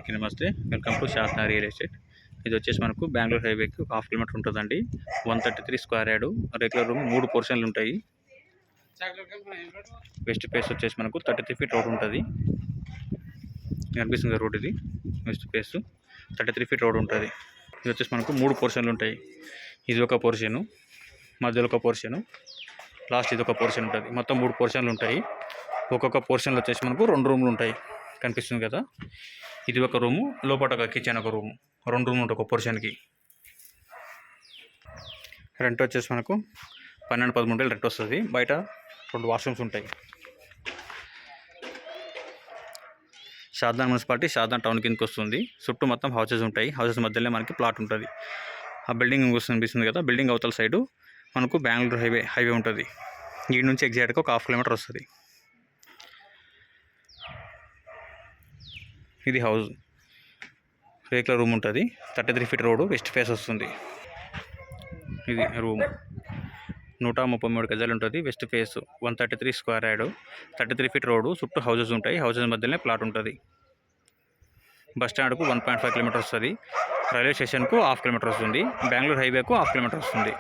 అందరికీ నమస్తే. Welcome to శాస్త్ర రియల్ ఎస్టేట్. ఇది వచ్చేసి మనకు బెంగళూరు హైవేకి 1/2 కిలోమీటర్ ఉంటుందండి. 133 స్క్వేర్ యార్డ్, రెగ్యులర్ రూమ్ 3 పోర్షన్లు ఉంటాయి. వెస్ట్ ఫేస్ వచ్చేసి మనకు 33 ఫీట్ రోడ్ ఉంటుంది. కనిపిస్తుంది రోడ్, ఇది వెస్ట్ ఫేస్ 33 ఫీట్ రోడ్ ఉంటుంది. ఇది వచ్చేసి మనకు 3 పోర్షన్లు ఉంటాయి. ఇది ఒక పోర్షను, మధ్యలో ఒక పోర్షను, లాస్ట్ ఇది ఒక పోర్షన్ ఉంటుంది. మొత్తం 3 పోర్షన్లు ఉంటాయి. ఒక్కొక్క పోర్షన్లో వచ్చేసి మనకు 2 రూమ్లు ఉంటాయి. కనిపిస్తుంది కదా, ఇది ఒక రూము, లోపల ఒక కిచెన్ ఒక రూము, 2 రూమ్లు ఉంటాయి ఒక పోర్షన్కి. రెంట్ వచ్చేసి మనకు 12-13 రెంట్ వస్తుంది. బయట 2 వాష్రూమ్స్ ఉంటాయి. షాద్దాన్ మున్సిపాలిటీ, షాద్దాన్ టౌన్ కిందకి వస్తుంది. చుట్టూ మొత్తం హౌసెస్ ఉంటాయి. హౌసెస్ మధ్యలో మనకి ప్లాట్ ఉంటుంది. ఆ బిల్డింగ్ కనిపిస్తుంది కదా, బిల్డింగ్ అవతల సైడు మనకు బెంగళూరు హైవే ఉంటుంది. ఈ నుంచి ఎగ్జాక్ట్గా ఒక 1/2 కిలోమీటర్ వస్తుంది. ఇది హౌస్, రేకుల రూమ్ ఉంటుంది. 33 ఫీట్ రోడ్డు, వెస్ట్ ఫేస్ వస్తుంది. ఇది రూమ్ 133 గజాలు ఉంటుంది. West face 133 square yard, 33 feet road, చుట్టూ హౌసెస్ ఉంటాయి. హౌసెస్ మధ్యలోనే ప్లాట్ ఉంటుంది. బస్ స్టాండ్కు 1.5 కిలోమీటర్ వస్తుంది. రైల్వే స్టేషన్కు 1/2 కిలోమీటర్ వస్తుంది. బెంగళూరు హైవేకు 1/2 కిలోమీటర్ వస్తుంది.